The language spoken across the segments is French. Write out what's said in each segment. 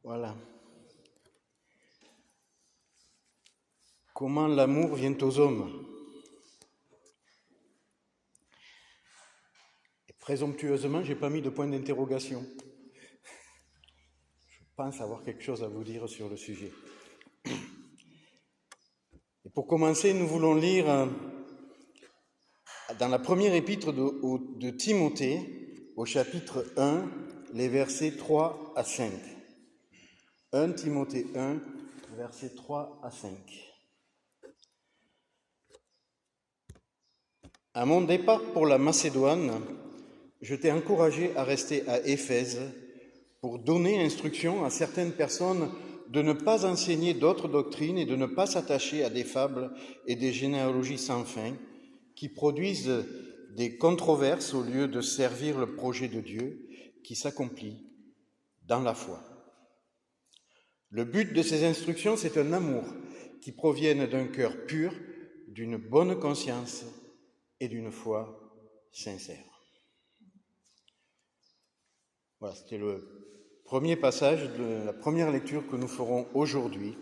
Voilà. Comment l'amour vient aux hommes. Et présomptueusement, je n'ai pas mis de point d'interrogation. Je pense avoir quelque chose à vous dire sur le sujet. Et pour commencer, nous voulons lire dans la première épître de Timothée, au chapitre 1, les versets 3 à 5. 1 Timothée 1, versets 3 à 5. À mon départ pour la Macédoine, je t'ai encouragé à rester à Éphèse pour donner instruction à certaines personnes de ne pas enseigner d'autres doctrines et de ne pas s'attacher à des fables et des généalogies sans fin qui produisent des controverses au lieu de servir le projet de Dieu qui s'accomplit dans la foi. Le but de ces instructions, c'est un amour qui provienne d'un cœur pur, d'une bonne conscience et d'une foi sincère. Voilà, c'était le premier passage de la première lecture que nous ferons aujourd'hui.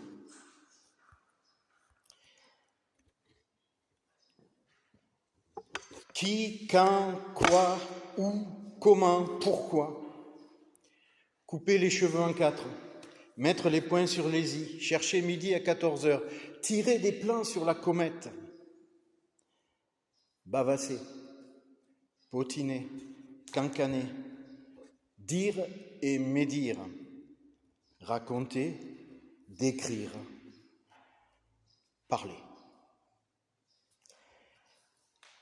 Qui, quand, quoi, où, comment, pourquoi? Couper les cheveux en quatre, mettre les points sur les i, chercher midi à 14h, tirer des plans sur la comète, bavasser, potiner, cancaner, dire et médire, raconter, décrire, parler.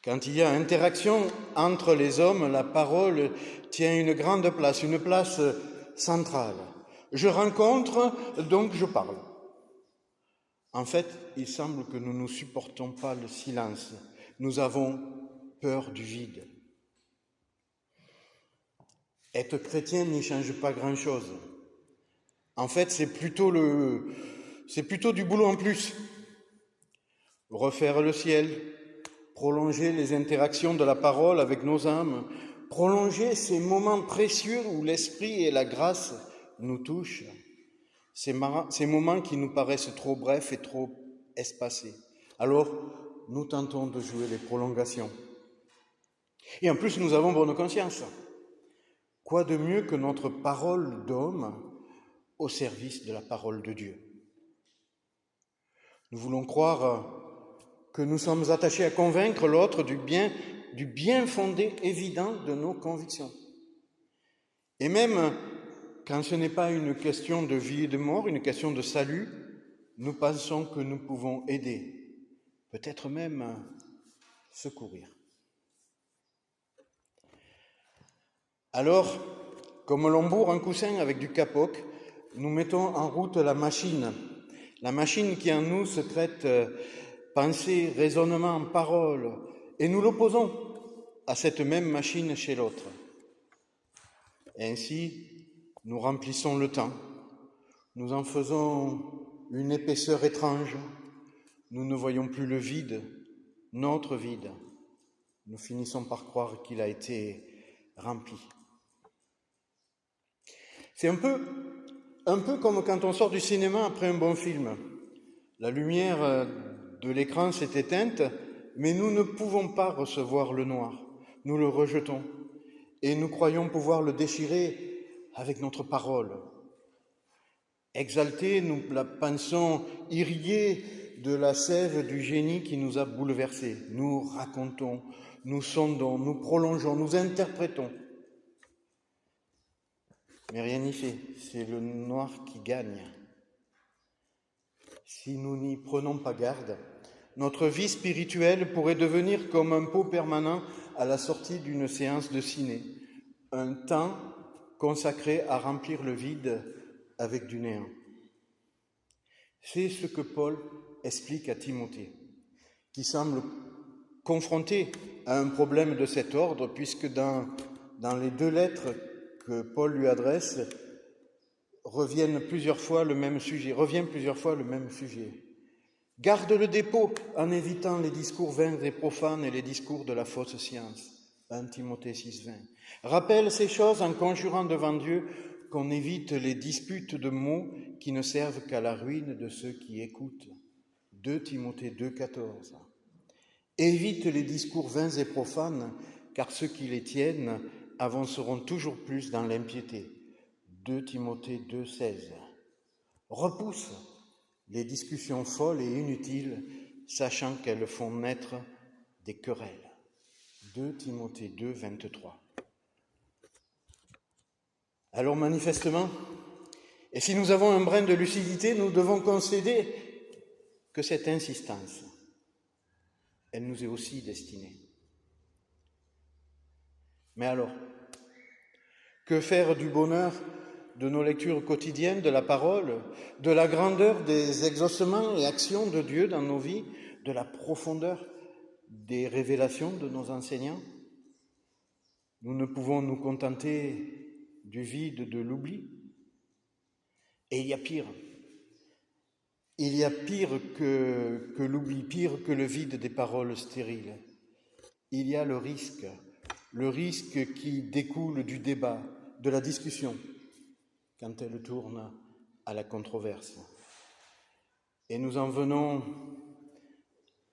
Quand il y a interaction entre les hommes, la parole tient une grande place, une place centrale. Je rencontre, donc je parle. En fait, il semble que nous ne supportons pas le silence. Nous avons peur du vide. Être chrétien n'y change pas grand-chose. En fait, c'est plutôt du boulot en plus. Refaire le ciel, prolonger les interactions de la parole avec nos âmes, prolonger ces moments précieux où l'esprit et la grâce nous touchent, ces moments qui nous paraissent trop brefs et trop espacés. Alors, nous tentons de jouer les prolongations. Et en plus, nous avons bonne conscience. Quoi de mieux que notre parole d'homme au service de la parole de Dieu? Nous voulons croire que nous sommes attachés à convaincre l'autre du bien fondé évident de nos convictions. Et même quand ce n'est pas une question de vie et de mort, une question de salut, nous pensons que nous pouvons aider, peut-être même secourir. Alors, comme l'on bourre un coussin avec du capoc, nous mettons en route la machine qui en nous secrète pensée, raisonnement, parole, et nous l'opposons à cette même machine chez l'autre. Ainsi, nous remplissons le temps, nous en faisons une épaisseur étrange, nous ne voyons plus le vide, notre vide. Nous finissons par croire qu'il a été rempli. C'est un peu comme quand on sort du cinéma après un bon film. La lumière de l'écran s'est éteinte, mais nous ne pouvons pas recevoir le noir. Nous le rejetons et nous croyons pouvoir le déchirer avec notre parole. Exaltés, nous la pensons irriguée de la sève du génie qui nous a bouleversés. Nous racontons, nous sondons, nous prolongeons, nous interprétons. Mais rien n'y fait, c'est le noir qui gagne. Si nous n'y prenons pas garde, notre vie spirituelle pourrait devenir comme un pot permanent à la sortie d'une séance de ciné, un temps consacré à remplir le vide avec du néant. C'est ce que Paul explique à Timothée, qui semble confronté à un problème de cet ordre, puisque dans les deux lettres que Paul lui adresse, revient plusieurs fois le même sujet. Garde le dépôt en évitant les discours vains et profanes et les discours de la fausse science. 1 Timothée 6, 20. Rappelle ces choses en conjurant devant Dieu qu'on évite les disputes de mots qui ne servent qu'à la ruine de ceux qui écoutent. 2 Timothée 2,14. Évite les discours vains et profanes, car ceux qui les tiennent avanceront toujours plus dans l'impiété. 2 Timothée 2,16. Repousse les discussions folles et inutiles, sachant qu'elles font naître des querelles. 2 Timothée 2,23. Alors manifestement, et si nous avons un brin de lucidité, nous devons concéder que cette insistance, elle nous est aussi destinée. Mais alors, que faire du bonheur de nos lectures quotidiennes, de la parole, de la grandeur des exaucements et actions de Dieu dans nos vies, de la profondeur des révélations de nos enseignants? Nous ne pouvons nous contenter du vide, de l'oubli. Et il y a pire. Il y a pire que l'oubli, pire que le vide des paroles stériles. Il y a le risque qui découle du débat, de la discussion, quand elle tourne à la controverse. Et nous en venons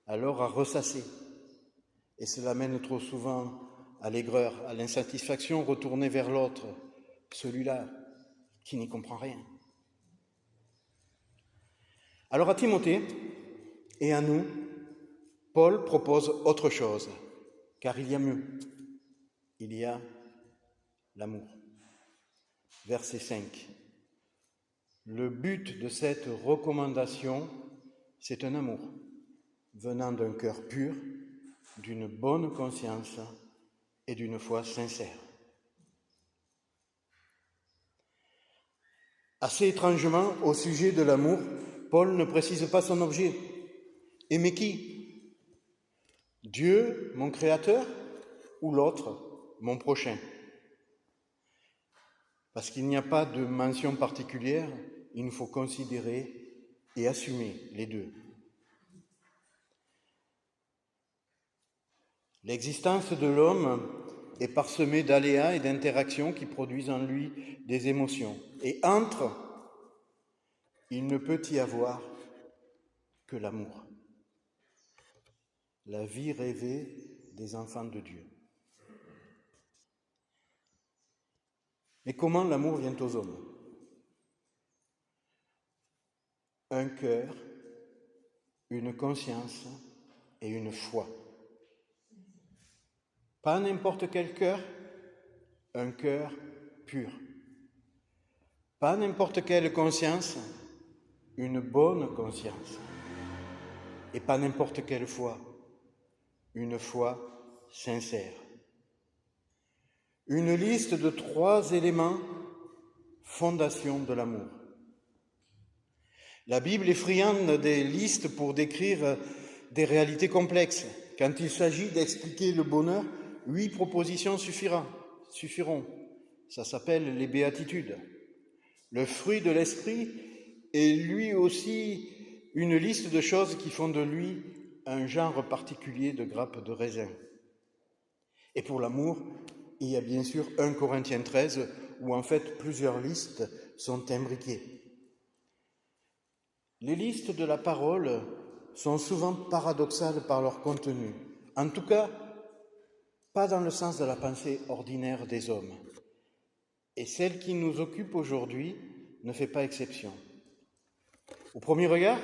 alors à ressasser. Et cela mène trop souvent à l'aigreur, à l'insatisfaction, retournée vers l'autre, celui-là qui n'y comprend rien. Alors à Timothée et à nous, Paul propose autre chose, car il y a mieux. Il y a l'amour. Verset 5. Le but de cette recommandation, c'est un amour venant d'un cœur pur, d'une bonne conscience et d'une foi sincère. Assez étrangement, au sujet de l'amour, Paul ne précise pas son objet. Aimer qui? Dieu, mon Créateur, ou l'autre, mon prochain? Parce qu'il n'y a pas de mention particulière, il nous faut considérer et assumer les deux. L'existence de l'homme est parsemée d'aléas et d'interactions qui produisent en lui des émotions. Et entre, il ne peut y avoir que l'amour. La vie rêvée des enfants de Dieu. Mais comment l'amour vient aux hommes? Un cœur, une conscience et une foi. Pas n'importe quel cœur, un cœur pur. Pas n'importe quelle conscience, une bonne conscience. Et pas n'importe quelle foi, une foi sincère. Une liste de 3 éléments, fondation de l'amour. La Bible est friande des listes pour décrire des réalités complexes. Quand il s'agit d'expliquer le bonheur, 8 propositions suffiront. Ça s'appelle les béatitudes. Le fruit de l'esprit est lui aussi une liste de choses qui font de lui un genre particulier de grappe de raisin. Et pour l'amour, il y a bien sûr 1 Corinthiens 13, où en fait plusieurs listes sont imbriquées. Les listes de la parole sont souvent paradoxales par leur contenu. En tout cas, pas dans le sens de la pensée ordinaire des hommes. Et celle qui nous occupe aujourd'hui ne fait pas exception. Au premier regard,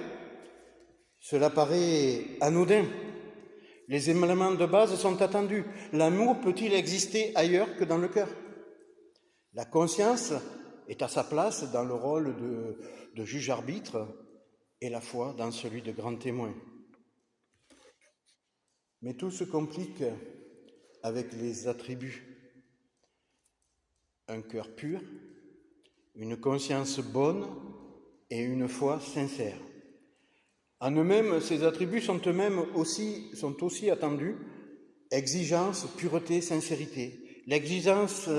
cela paraît anodin. Les éléments de base sont attendus. L'amour peut-il exister ailleurs que dans le cœur? La conscience est à sa place dans le rôle de juge-arbitre et la foi dans celui de grand témoin. Mais tout se complique avec les attributs. Un cœur pur, une conscience bonne et une foi sincère. En eux-mêmes, ces attributs sont aussi attendus. Exigence, pureté, sincérité. L'exigence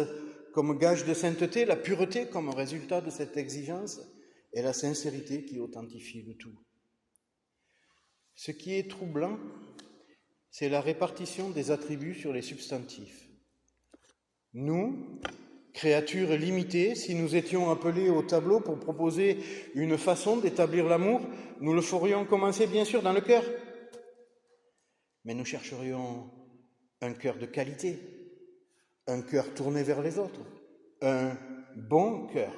comme gage de sainteté, la pureté comme résultat de cette exigence, et la sincérité qui authentifie le tout. Ce qui est troublant, c'est la répartition des attributs sur les substantifs. Nous, créatures limitées, si nous étions appelés au tableau pour proposer une façon d'établir l'amour, nous le ferions commencer bien sûr dans le cœur. Mais nous chercherions un cœur de qualité, un cœur tourné vers les autres, un bon cœur.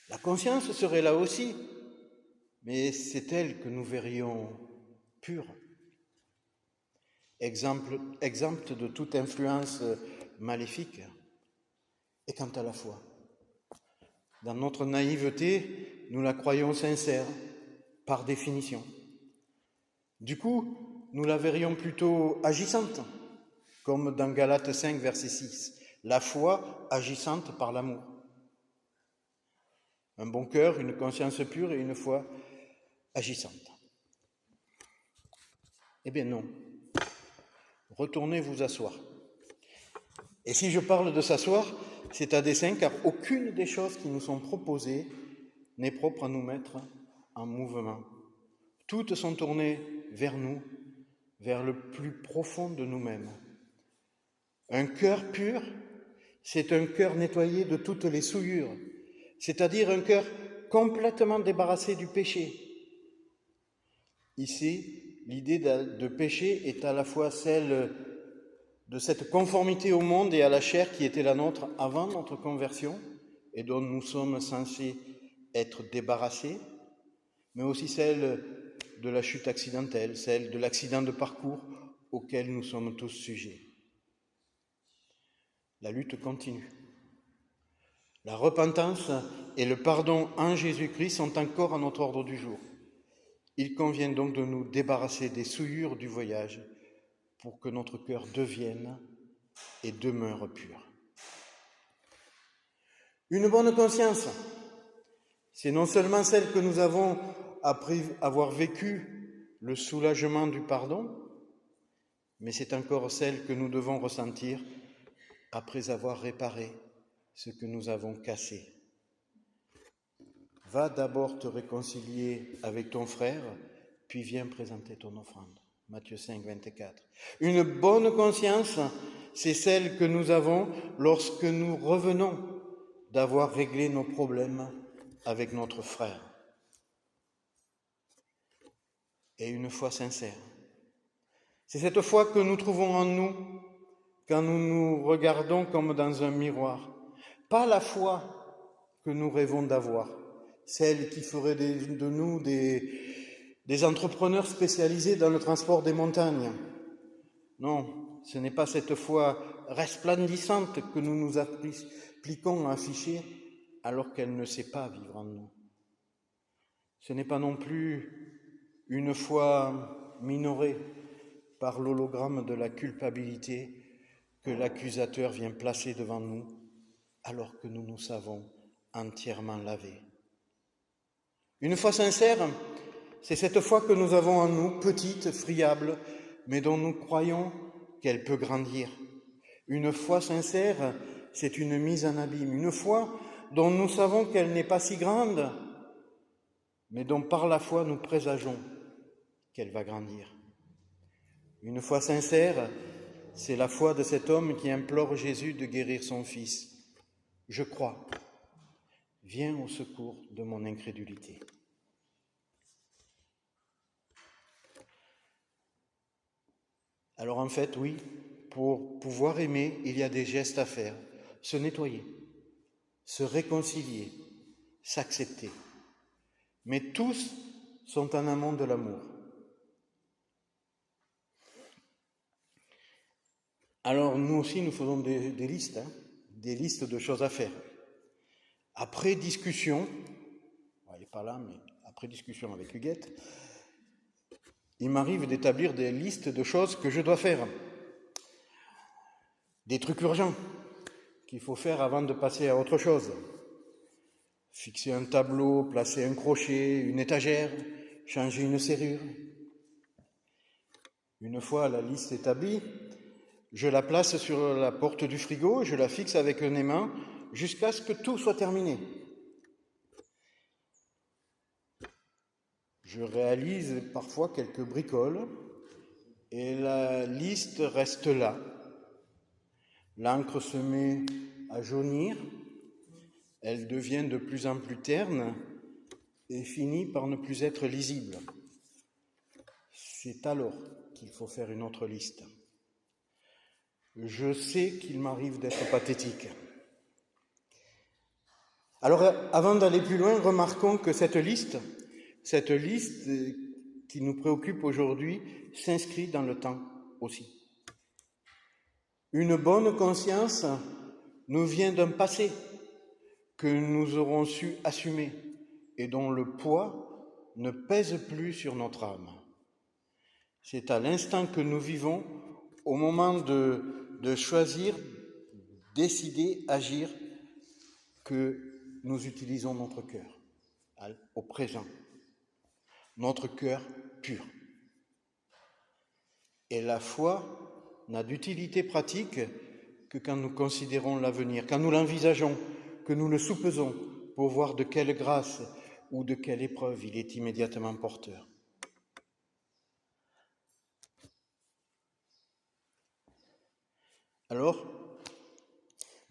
La conscience serait là aussi, mais c'est elle que nous verrions pure, exempte de toute influence maléfique. Et quant à la foi, dans notre naïveté, nous la croyons sincère, par définition. Du coup, nous la verrions plutôt agissante, comme dans Galates 5, verset 6, la foi agissante par l'amour. Un bon cœur, une conscience pure et une foi agissante. Eh bien non, retournez vous asseoir. Et si je parle de s'asseoir, c'est à dessein, car aucune des choses qui nous sont proposées n'est propre à nous mettre en mouvement. Toutes sont tournées vers nous, vers le plus profond de nous-mêmes. Un cœur pur, c'est un cœur nettoyé de toutes les souillures, c'est-à-dire un cœur complètement débarrassé du péché. Ici, l'idée de péché est à la fois celle de cette conformité au monde et à la chair qui était la nôtre avant notre conversion et dont nous sommes censés être débarrassés, mais aussi celle de la chute accidentelle, celle de l'accident de parcours auquel nous sommes tous sujets. La lutte continue. La repentance et le pardon en Jésus-Christ sont encore à notre ordre du jour. Il convient donc de nous débarrasser des souillures du voyage pour que notre cœur devienne et demeure pur. Une bonne conscience, c'est non seulement celle que nous avons après avoir vécu le soulagement du pardon, mais c'est encore celle que nous devons ressentir après avoir réparé ce que nous avons cassé. Va d'abord te réconcilier avec ton frère, puis viens présenter ton offrande. Matthieu 5, 24. Une bonne conscience, c'est celle que nous avons lorsque nous revenons d'avoir réglé nos problèmes avec notre frère. Et une foi sincère. C'est cette foi que nous trouvons en nous quand nous nous regardons comme dans un miroir. Pas la foi que nous rêvons d'avoir, celle qui ferait de nous des entrepreneurs spécialisés dans le transport des montagnes. Non, ce n'est pas cette foi resplendissante que nous nous appliquons à afficher alors qu'elle ne sait pas vivre en nous. Ce n'est pas non plus une foi minorée par l'hologramme de la culpabilité que l'accusateur vient placer devant nous alors que nous nous savons entièrement lavés. Une foi sincère, c'est cette foi que nous avons en nous, petite, friable, mais dont nous croyons qu'elle peut grandir. Une foi sincère, c'est une mise en abîme. Une foi dont nous savons qu'elle n'est pas si grande, mais dont par la foi nous présageons qu'elle va grandir. Une foi sincère, c'est la foi de cet homme qui implore Jésus de guérir son fils. Je crois, viens au secours de mon incrédulité. Alors en fait, oui, pour pouvoir aimer, il y a des gestes à faire. Se nettoyer, se réconcilier, s'accepter. Mais tous sont en amont de l'amour. Alors nous aussi, nous faisons des listes, des listes de choses à faire. Après discussion, elle n'est pas là, mais après discussion avec Huguette, il m'arrive d'établir des listes de choses que je dois faire. Des trucs urgents qu'il faut faire avant de passer à autre chose. Fixer un tableau, placer un crochet, une étagère, changer une serrure. Une fois la liste établie, je la place sur la porte du frigo, je la fixe avec un aimant jusqu'à ce que tout soit terminé. Je réalise parfois quelques bricoles et la liste reste là. L'encre se met à jaunir, elle devient de plus en plus terne et finit par ne plus être lisible. C'est alors qu'il faut faire une autre liste. Je sais qu'il m'arrive d'être pathétique. Alors, avant d'aller plus loin, remarquons que cette liste qui nous préoccupe aujourd'hui, s'inscrit dans le temps aussi. Une bonne conscience nous vient d'un passé que nous aurons su assumer et dont le poids ne pèse plus sur notre âme. C'est à l'instant que nous vivons, au moment de choisir, décider, agir, que nous utilisons notre cœur, au présent, notre cœur pur. Et la foi n'a d'utilité pratique que quand nous considérons l'avenir, quand nous l'envisageons, que nous le soupesons pour voir de quelle grâce ou de quelle épreuve il est immédiatement porteur. Alors,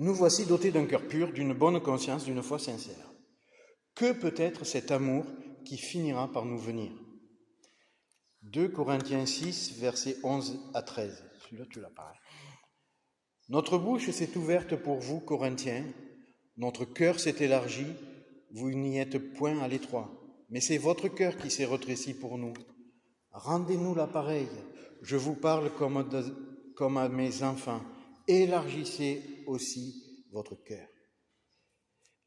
nous voici dotés d'un cœur pur, d'une bonne conscience, d'une foi sincère. Que peut être cet amour qui finira par nous venir ? 2 Corinthiens 6, versets 11 à 13. Celui-là, tu l'as pas. Notre bouche s'est ouverte pour vous, Corinthiens. Notre cœur s'est élargi. Vous n'y êtes point à l'étroit. Mais c'est votre cœur qui s'est rétréci pour nous. Rendez-nous l'appareil. Je vous parle comme à mes enfants. Élargissez aussi votre cœur.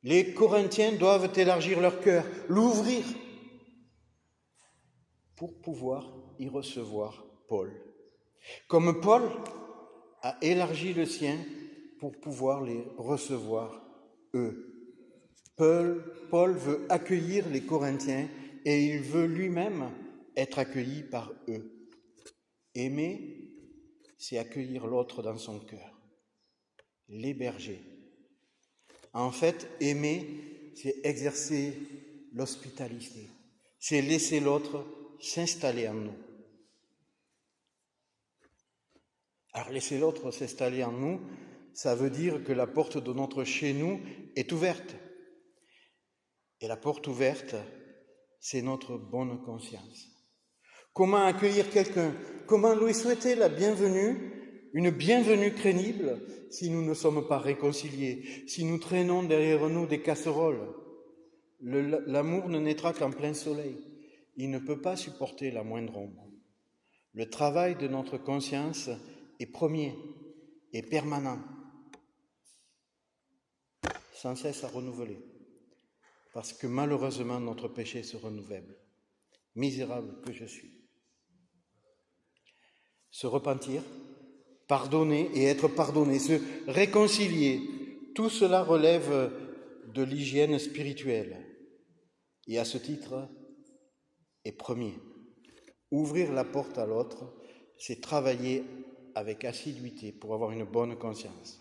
Les Corinthiens doivent élargir leur cœur, l'ouvrir, pour pouvoir y recevoir Paul. Comme Paul a élargi le sien pour pouvoir les recevoir eux. Paul veut accueillir les Corinthiens et il veut lui-même être accueilli par eux. Aimer, c'est accueillir l'autre dans son cœur, l'héberger. En fait, aimer, c'est exercer l'hospitalité, c'est laisser l'autre s'installer en nous. Alors, laisser l'autre s'installer en nous, ça veut dire que la porte de notre chez nous est ouverte. Et la porte ouverte, c'est notre bonne conscience. Comment accueillir quelqu'un ? Comment lui souhaiter la bienvenue, une bienvenue crédible, si nous ne sommes pas réconciliés, si nous traînons derrière nous des casseroles ? L'amour ne naîtra qu'en plein soleil. Il ne peut pas supporter la moindre ombre. Le travail de notre conscience est premier et permanent, sans cesse à renouveler, parce que malheureusement notre péché se renouvelle. Misérable que je suis. Se repentir, pardonner et être pardonné, se réconcilier, tout cela relève de l'hygiène spirituelle. Et à ce titre, est premier. Ouvrir la porte à l'autre, c'est travailler avec assiduité pour avoir une bonne conscience.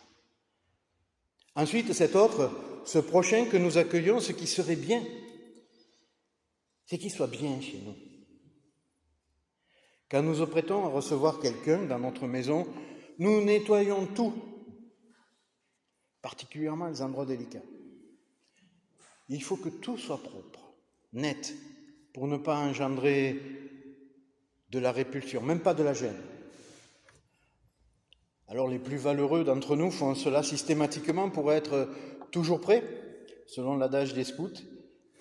Ensuite, cet autre, ce prochain que nous accueillons, ce qui serait bien, c'est qu'il soit bien chez nous. Quand nous apprêtons à recevoir quelqu'un dans notre maison, nous nettoyons tout, particulièrement les endroits délicats. Il faut que tout soit propre, net, pour ne pas engendrer de la répulsion, même pas de la gêne. Alors les plus valeureux d'entre nous font cela systématiquement pour être toujours prêts, selon l'adage des scouts,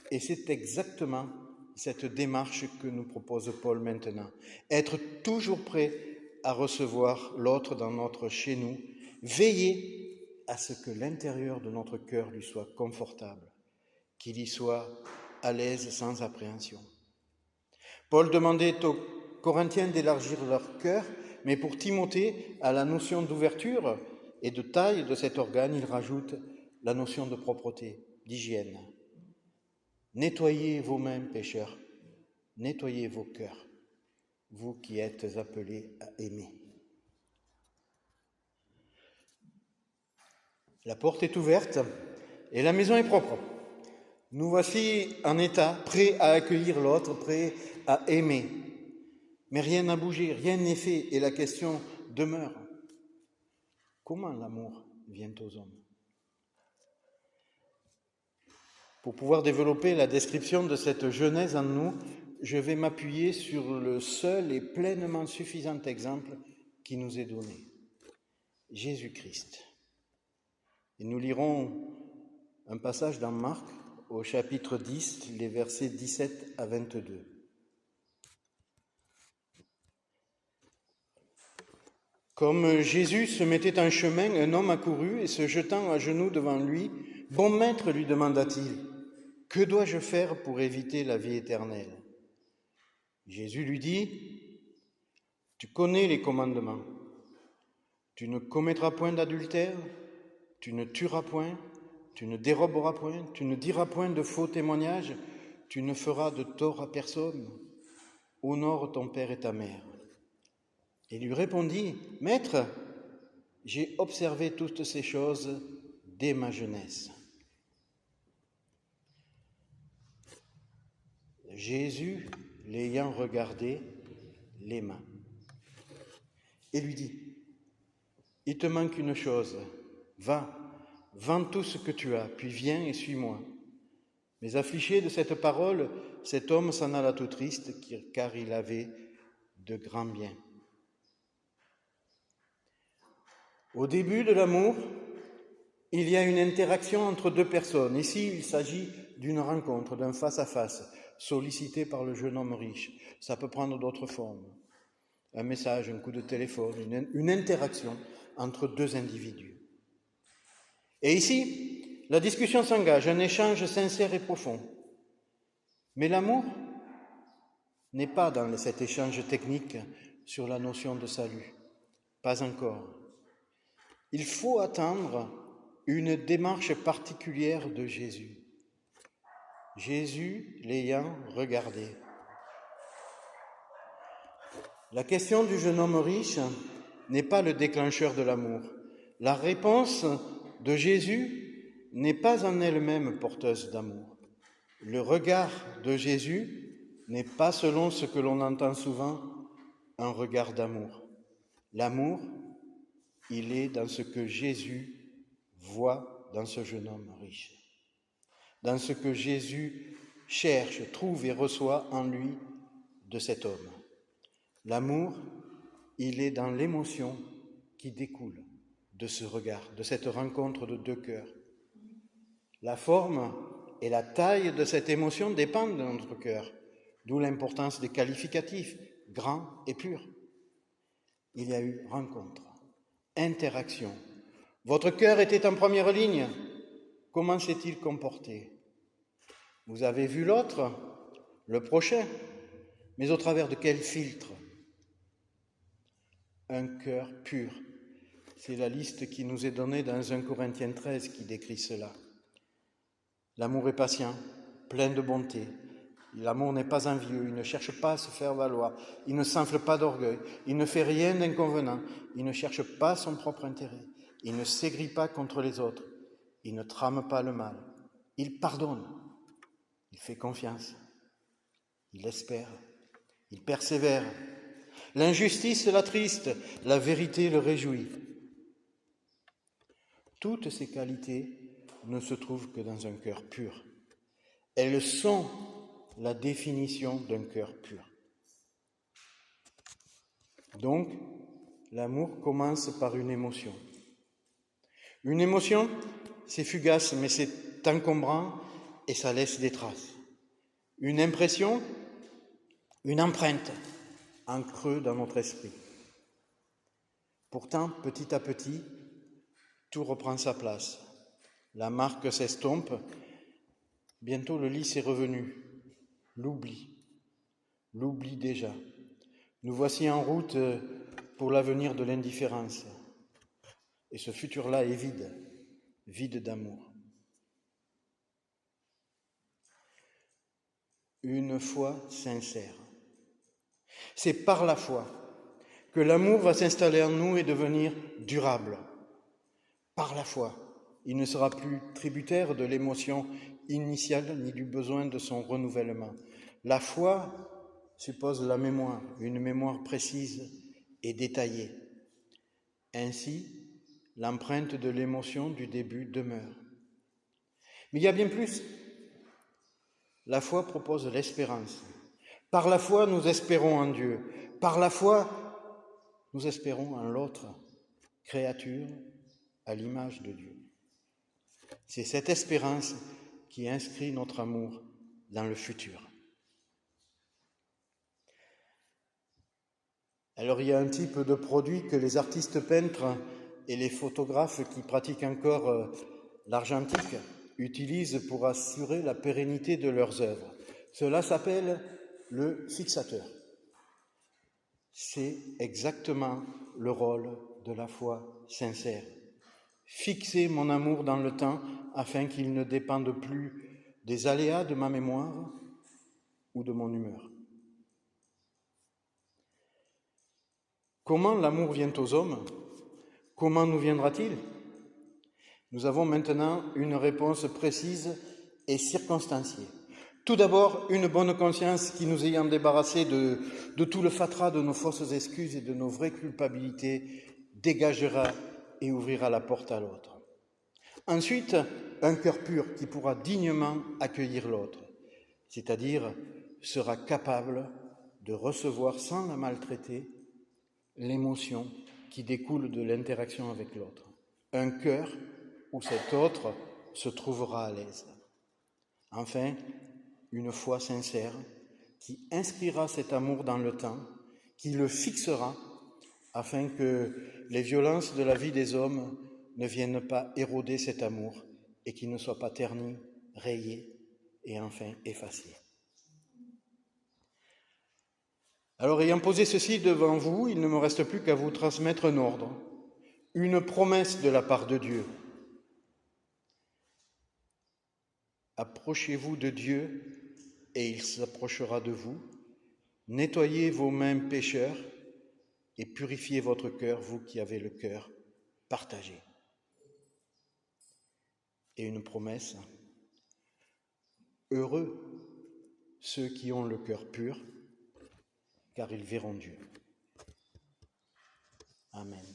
et c'est exactement cette démarche que nous propose Paul maintenant. Être toujours prêt à recevoir l'autre dans notre chez nous, veiller à ce que l'intérieur de notre cœur lui soit confortable, qu'il y soit à l'aise sans appréhension. Paul demandait aux Corinthiens d'élargir leur cœur, mais pour Timothée, à la notion d'ouverture et de taille de cet organe, il rajoute la notion de propreté, d'hygiène. Nettoyez vos mains, pécheurs, nettoyez vos cœurs, vous qui êtes appelés à aimer. La porte est ouverte et la maison est propre. Nous voici en état, prêts à accueillir l'autre, prêts à aimer. Mais rien n'a bougé, rien n'est fait et la question demeure. comment l'amour vient aux hommes. Pour pouvoir développer la description de cette genèse en nous, je vais m'appuyer sur le seul et pleinement suffisant exemple qui nous est donné, Jésus-Christ. Et nous lirons un passage dans Marc, au chapitre 10, les versets 17 à 22. Comme Jésus se mettait en chemin, un homme accourut et se jetant à genoux devant lui, « Bon maître, lui demanda-t-il, que dois-je faire pour éviter la vie éternelle ?» Jésus lui dit, « Tu connais les commandements. Tu ne commettras point d'adultère, tu ne tueras point, tu ne déroberas point, tu ne diras point de faux témoignages, tu ne feras de tort à personne. Honore ton père et ta mère. » Et lui répondit, « Maître, j'ai observé toutes ces choses dès ma jeunesse. » Jésus, l'ayant regardé, l'aima et lui dit, « Il te manque une chose, va, vends tout ce que tu as, puis viens et suis-moi. » Mais affligé de cette parole, cet homme s'en alla tout triste, car il avait de grands biens. Au début de l'amour, il y a une interaction entre deux personnes. Ici, il s'agit d'une rencontre, d'un face-à-face, sollicité par le jeune homme riche. Ça peut prendre d'autres formes. Un message, un coup de téléphone, une interaction entre deux individus. Et ici, la discussion s'engage, un échange sincère et profond. Mais l'amour n'est pas dans cet échange technique sur la notion de salut. Pas encore. Il faut attendre une démarche particulière de Jésus. Jésus l'ayant regardé. La question du jeune homme riche n'est pas le déclencheur de l'amour. La réponse de Jésus n'est pas en elle-même porteuse d'amour. Le regard de Jésus n'est pas, selon ce que l'on entend souvent, un regard d'amour. L'amour, il est dans ce que Jésus voit dans ce jeune homme riche, dans ce que Jésus cherche, trouve et reçoit en lui de cet homme. L'amour, il est dans l'émotion qui découle de ce regard, de cette rencontre de deux cœurs. La forme et la taille de cette émotion dépendent de notre cœur, d'où l'importance des qualificatifs, grand et pur. Il y a eu rencontre, interaction. Votre cœur était en première ligne. Comment s'est-il comporté? Vous avez vu l'autre, le prochain, mais au travers de quel filtre? Un cœur pur. C'est la liste qui nous est donnée dans 1 Corinthiens 13 qui décrit cela. L'amour est patient, plein de bonté. L'amour n'est pas envieux, il ne cherche pas à se faire valoir, il ne s'enfle pas d'orgueil, il ne fait rien d'inconvenant, il ne cherche pas son propre intérêt, il ne s'aigrit pas contre les autres, il ne trame pas le mal, il pardonne, il fait confiance, il espère, il persévère. L'injustice l'attriste, la vérité le réjouit. Toutes ces qualités ne se trouvent que dans un cœur pur. Elles sont la définition d'un cœur pur. Donc, l'amour commence par une émotion. Une émotion, c'est fugace, mais c'est encombrant et ça laisse des traces. Une impression, une empreinte, un creux dans notre esprit. Pourtant, petit à petit, tout reprend sa place. La marque s'estompe. Bientôt, le lys est revenu. L'oubli déjà. Nous voici en route pour l'avenir de l'indifférence. Et ce futur-là est vide d'amour. Une foi sincère. C'est par la foi que l'amour va s'installer en nous et devenir durable. Par la foi, il ne sera plus tributaire de l'émotion initiale ni du besoin de son renouvellement. La foi suppose la mémoire, une mémoire précise et détaillée. Ainsi, l'empreinte de l'émotion du début demeure. Mais il y a bien plus. La foi propose l'espérance. Par la foi, nous espérons en Dieu. Par la foi, nous espérons en l'autre, créature à l'image de Dieu. C'est cette espérance qui inscrit notre amour dans le futur. Alors il y a un type de produit que les artistes peintres et les photographes qui pratiquent encore l'argentique utilisent pour assurer la pérennité de leurs œuvres. Cela s'appelle le fixateur. C'est exactement le rôle de la foi sincère. Fixer mon amour dans le temps afin qu'il ne dépende plus des aléas de ma mémoire ou de mon humeur. Comment l'amour vient aux hommes? Comment nous viendra-t-il? Nous avons maintenant une réponse précise et circonstanciée. Tout d'abord, une bonne conscience qui, nous ayant débarrassés de tout le fatras de nos fausses excuses et de nos vraies culpabilités, dégagera et ouvrira la porte à l'autre. Ensuite, un cœur pur qui pourra dignement accueillir l'autre, c'est-à-dire sera capable de recevoir sans la maltraiter l'émotion qui découle de l'interaction avec l'autre. Un cœur où cet autre se trouvera à l'aise. Enfin, une foi sincère qui inscrira cet amour dans le temps, qui le fixera afin que les violences de la vie des hommes ne viennent pas éroder cet amour et qu'il ne soit pas terni, rayé et enfin effacé. Alors, ayant posé ceci devant vous, il ne me reste plus qu'à vous transmettre un ordre, une promesse de la part de Dieu. Approchez-vous de Dieu et il s'approchera de vous. Nettoyez vos mains pécheurs et purifiez votre cœur, vous qui avez le cœur partagé. Et une promesse, heureux ceux qui ont le cœur pur, car ils verront Dieu. Amen.